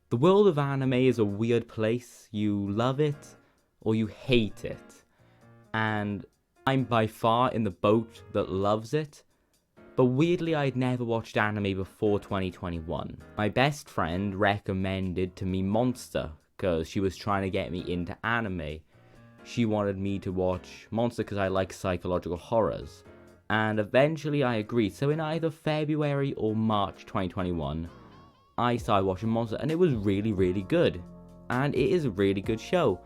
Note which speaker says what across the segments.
Speaker 1: The world of anime is a weird place. You love it or you hate it. And I'm by far in the boat that loves it. But weirdly, I'd never watched anime before 2021. My best friend recommended to me Monster because she was trying to get me into anime. She wanted me to watch Monster because I like psychological horrors. And eventually I agreed. So in either February or March 2021, I started watching Monster and it was really, really good. And it is a really good show.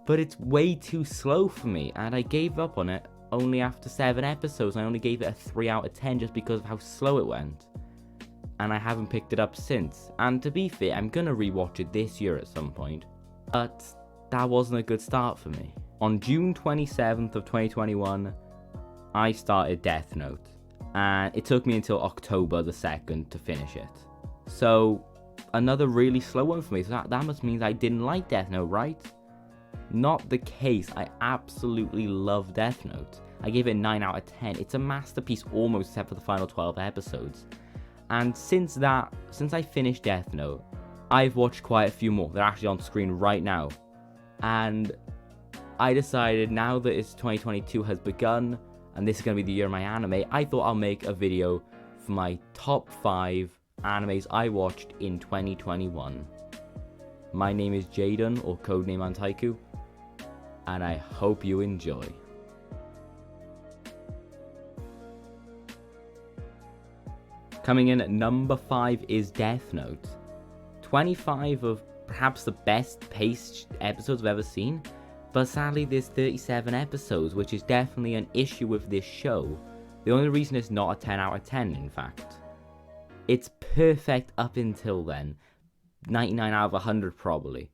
Speaker 1: But it's way too slow for me and I gave up on it only after 7 episodes. I only gave it a 3 out of 10 just because of how slow it went. And I haven't picked it up since. And to be fair, I'm gonna rewatch it this year at some point. But that wasn't a good start for me. On June 27th of 2021, I started Death Note. And it took me until October the 2nd to finish it. So, another really slow one for me. So that must mean I didn't like Death Note, right? Not the case. I absolutely love Death Note. I gave it a 9 out of 10. It's a masterpiece almost except for the final 12 episodes. And since I finished Death Note, I've watched quite a few more. They're actually on screen right now. And I decided now that it's 2022 has begun, and this is going to be the year of my anime, I thought I'll make a video for my top 5 animes I watched in 2021. My name is Jaiden, or Codename Anteiku, and I hope you enjoy. Coming in at number 5 is Death Note. 25 of perhaps the best paced episodes I've ever seen, but sadly there's 37 episodes, which is definitely an issue with this show. The only reason it's not a 10 out of 10, in fact. It's perfect up until then. 99 out of 100 probably.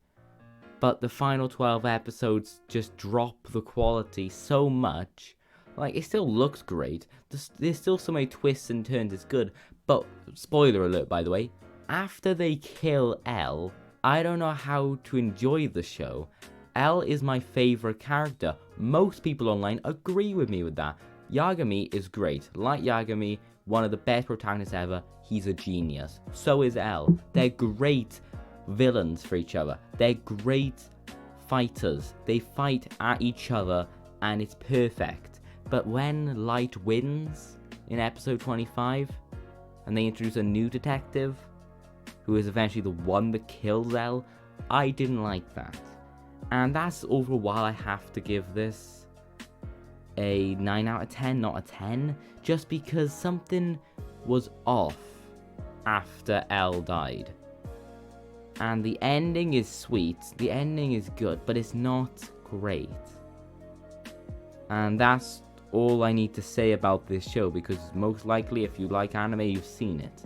Speaker 1: But the final 12 episodes just drop the quality so much. Like, it still looks great. There's still so many twists and turns, it's good. But, spoiler alert by the way, after they kill L, I don't know how to enjoy the show. L is my favourite character. Most people online agree with me with that. Yagami is great. Like Yagami, one of the best protagonists ever. He's a genius. So is L. They're great villains for each other. They're great fighters. They fight at each other and it's perfect. But when Light wins in episode 25 and they introduce a new detective who is eventually the one that kills L, I didn't like that. And that's over why I have to give this a 9 out of 10, not a 10, just because something was off after L died. And the ending is sweet, the ending is good, but it's not great. And that's all I need to say about this show, because most likely if you like anime, you've seen it.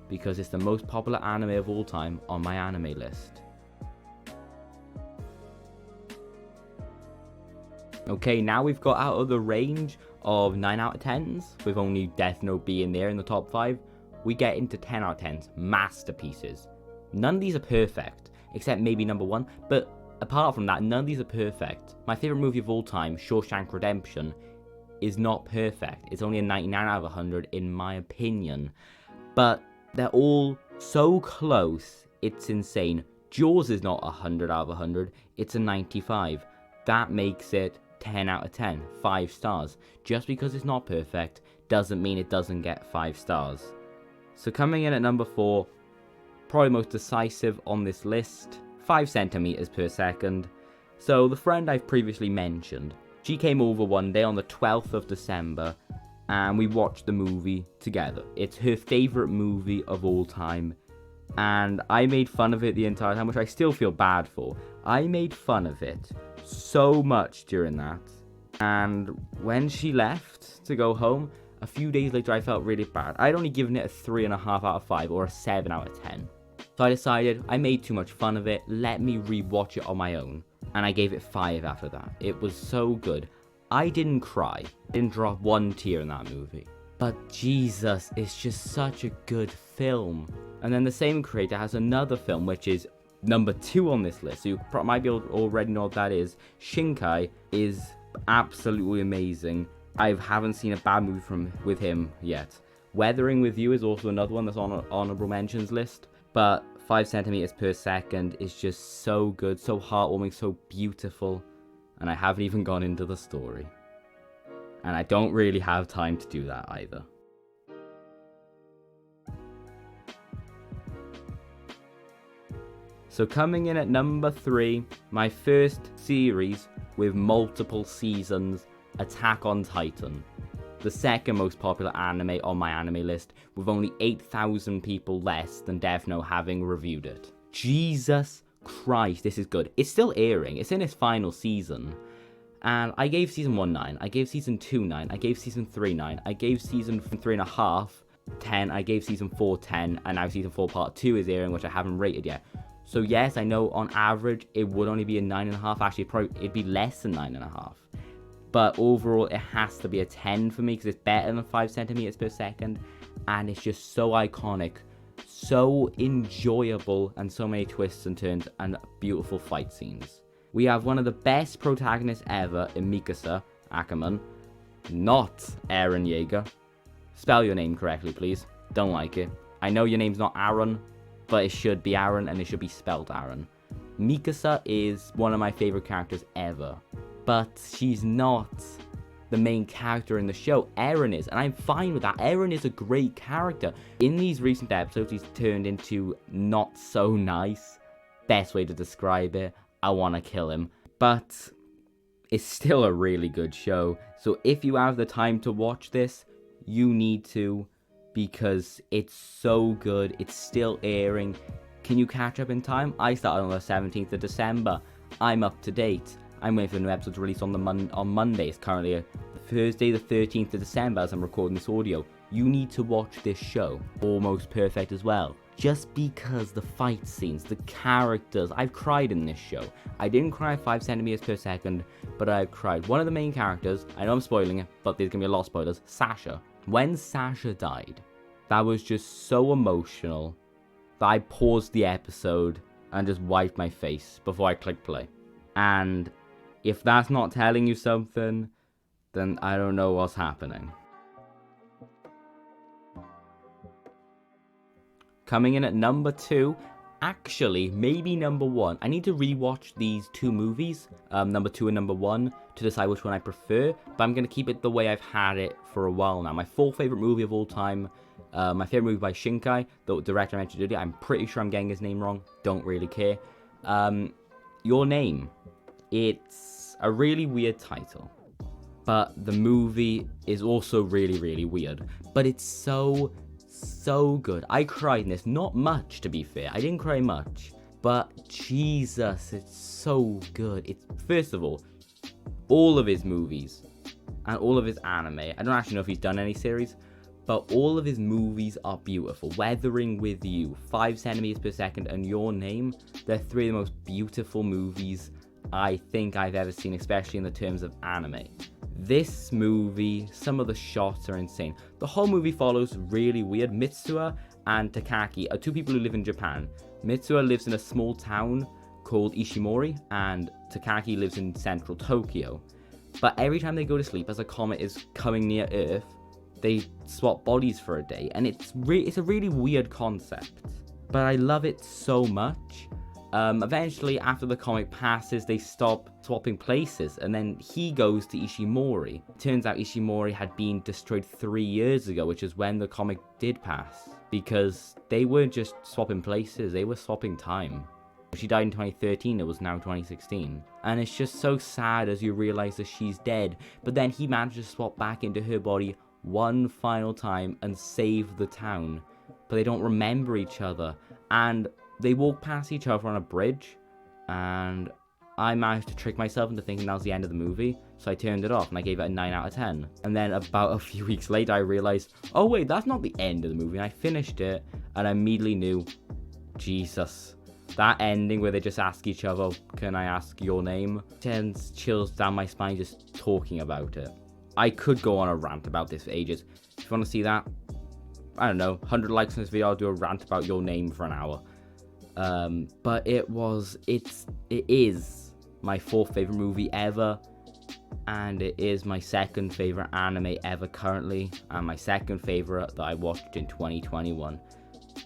Speaker 1: Because it's the most popular anime of all time on MyAnimeList. Okay, now we've got out of the range of 9 out of 10s, with only Death Note being there in the top 5, we get into 10 out of 10s, masterpieces. None of these are perfect, except maybe number 1, but apart from that, none of these are perfect. My favourite movie of all time, Shawshank Redemption, is not perfect. It's only a 99 out of 100 in my opinion, but they're all so close, it's insane. Jaws is not 100 out of 100, it's a 95. That makes it 10 out of 10, 5 stars. Just because it's not perfect doesn't mean it doesn't get 5 stars. So coming in at number 4, probably most decisive on this list, 5 centimeters per second. So the friend I've previously mentioned, she came over one day on the 12th of December and we watched the movie together. It's her favourite movie of all time and I made fun of it the entire time, which I still feel bad for. I made fun of it so much during that, and when she left to go home, a few days later I felt really bad. I'd only given it a 3.5 out of 5 or a 7 out of 10. So I decided I made too much fun of it, let me rewatch it on my own, and I gave it 5 after that. It was so good. I didn't cry, didn't drop one tear in that movie, but Jesus, it's just such a good film. And then the same creator has another film which is number 2 on this list, so you might be already know what that is. Shinkai is absolutely amazing. I haven't seen a bad movie with him yet. Weathering with You is also another one that's on an honorable mentions list. But 5 centimeters per second is just so good, so heartwarming, so beautiful, and I haven't even gone into the story. And I don't really have time to do that either. So coming in at number 3, my first series with multiple seasons, Attack on Titan. The second most popular anime on MyAnimeList, with only 8,000 people less than Death Note having reviewed it. Jesus Christ, this is good. It's still airing, it's in its final season. And I gave season 1 9, I gave season 2 9, I gave season 3 9, I gave season 3.5 10, I gave season 4 10, and now season 4 part 2 is airing, which I haven't rated yet. So yes, I know on average it would only be a 9.5, actually it'd be less than 9.5. But overall it has to be a 10 for me because it's better than 5 centimeters per second, and it's just so iconic, so enjoyable, and so many twists and turns and beautiful fight scenes. We have one of the best protagonists ever in Mikasa Ackerman, not Eren Yeager. Spell your name correctly, please. Don't like it. I know your name's not Aaron, but it should be Aaron, and it should be spelled Aaron. Mikasa is one of my favorite characters ever, but she's not the main character in the show. Eren is, and I'm fine with that. Eren is a great character. In these recent episodes, he's turned into not so nice. Best way to describe it. I want to kill him. But it's still a really good show. So if you have the time to watch this, you need to, because it's so good. It's still airing. Can you catch up in time? I started on the 17th of December. I'm up to date. I'm waiting for the new episode to release on Monday. It's currently Thursday the 13th of December as I'm recording this audio. You need to watch this show. Almost perfect as well. Just because the fight scenes, the characters, I've cried in this show. I didn't cry 5 centimeters per second, but I've cried. One of the main characters, I know I'm spoiling it, but there's going to be a lot of spoilers, Sasha. When Sasha died, that was just so emotional that I paused the episode and just wiped my face before I clicked play. And if that's not telling you something, then I don't know what's happening. Coming in at number 2, actually, maybe number 1. I need to rewatch these 2 movies, number 2 and number 1, to decide which one I prefer, but I'm going to keep it the way I've had it for a while now. My 4th favourite movie of all time, my favourite movie by Shinkai, the director I mentioned earlier. I'm pretty sure I'm getting his name wrong, don't really care. Your Name. It's a really weird title, but the movie is also really, really weird, but it's so good. I cried in this, not much to be fair, I didn't cry much, but Jesus, it's so good. It's, first of all of his movies and all of his anime, I don't actually know if he's done any series, but all of his movies are beautiful. Weathering with You, 5 centimeters per second, and Your Name, they're 3 of the most beautiful movies I think I've ever seen, especially in the terms of anime. This movie, some of the shots are insane. The whole movie follows really weird. Mitsuha and Takaki are 2 people who live in Japan. Mitsuha lives in a small town called Ishimori, and Takaki lives in central Tokyo. But every time they go to sleep, as a comet is coming near Earth, they swap bodies for a day, and it's a really weird concept. But I love it so much. Eventually, after the comic passes, they stop swapping places, and then he goes to Ishimori. Turns out Ishimori had been destroyed 3 years ago, which is when the comic did pass, because they weren't just swapping places, they were swapping time. She died in 2013, it was now 2016. And it's just so sad as you realize that she's dead, but then he manages to swap back into her body one final time and save the town. But they don't remember each other, and they walk past each other on a bridge, and I managed to trick myself into thinking that was the end of the movie, so I turned it off and I gave it a 9 out of 10. And then about a few weeks later I realized, oh wait, that's not the end of the movie, and I finished it, and I immediately knew, Jesus, that ending where they just ask each other, can I ask your name, sends chills down my spine just talking about it. I could go on a rant about this for ages. If you want to see that, I don't know, 100 likes on this video, I'll do a rant about Your Name for an hour. But it is my 4th favorite movie ever, and it is my 2nd favorite anime ever currently, and my 2nd favorite that I watched in 2021.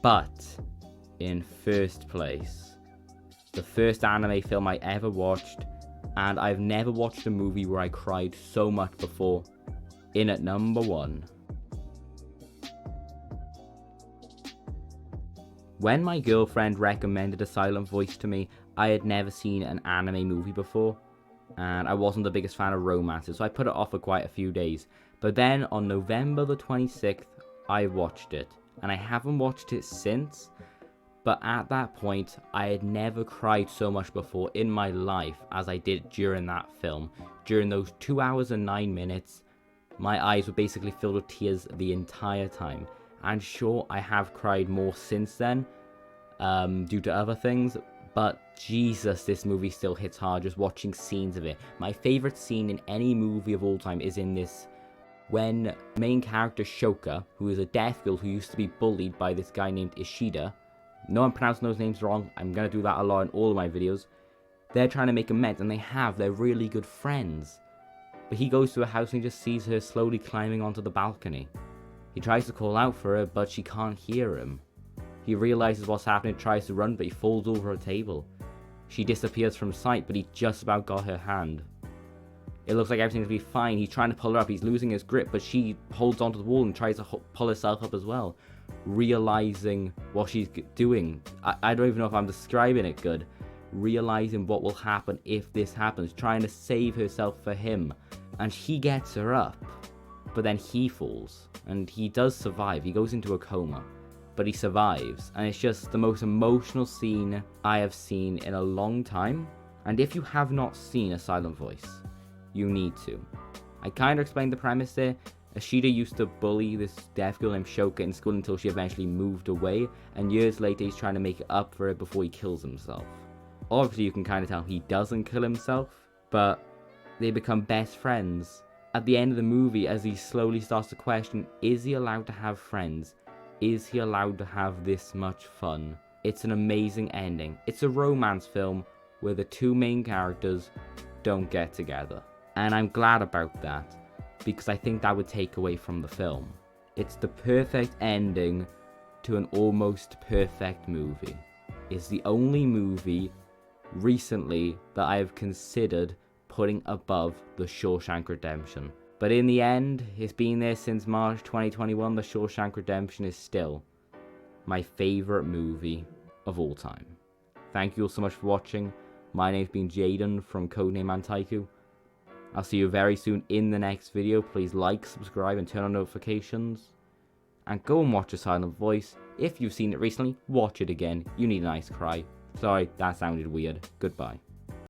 Speaker 1: But in first place, the first anime film I ever watched, and I've never watched a movie where I cried so much before. In at number 1. When my girlfriend recommended A Silent Voice to me, I had never seen an anime movie before, and I wasn't the biggest fan of romances, so I put it off for quite a few days. But then on November the 26th, I watched it, and I haven't watched it since, but at that point, I had never cried so much before in my life as I did during that film. During those 2 hours and 9 minutes, my eyes were basically filled with tears the entire time. And sure, I have cried more since then, due to other things, but Jesus, this movie still hits hard just watching scenes of it. My favourite scene in any movie of all time is in this, when main character Shoka, who is a deaf girl who used to be bullied by this guy named Ishida, no, I'm pronouncing those names wrong, I'm going to do that a lot in all of my videos, they're trying to make amends, and they're really good friends. But he goes to a house and he just sees her slowly climbing onto the balcony. He tries to call out for her, but she can't hear him. He realizes what's happening, tries to run, but he falls over a table. She disappears from sight, but he just about got her hand. It looks like everything's going to be fine. He's trying to pull her up, he's losing his grip, but she holds onto the wall and tries to pull herself up as well. Realizing what she's doing. I don't even know if I'm describing it good. Realizing what will happen if this happens, trying to save herself for him. And he gets her up, but then he falls. And he does survive. He goes into a coma, but he survives. And it's just the most emotional scene I have seen in a long time. And if you have not seen A Silent Voice, you need to. I kind of explained the premise there. Ishida used to bully this deaf girl named Shoka in school until she eventually moved away. And years later, he's trying to make it up for it before he kills himself. Obviously, you can kind of tell he doesn't kill himself, but they become best friends. At the end of the movie, as he slowly starts to question, is he allowed to have friends? Is he allowed to have this much fun? It's an amazing ending. It's a romance film where the two main characters don't get together. And I'm glad about that, because I think that would take away from the film. It's the perfect ending to an almost perfect movie. It's the only movie recently that I have considered putting above The Shawshank Redemption. But in the end, it's been there since March 2021, The Shawshank Redemption is still my favourite movie of all time. Thank you all so much for watching. My name's been Jaiden from Codename Anteiku. I'll see you very soon in the next video. Please like, subscribe and turn on notifications. And go and watch A Silent Voice. If you've seen it recently, watch it again. You need a nice cry. Sorry, that sounded weird. Goodbye.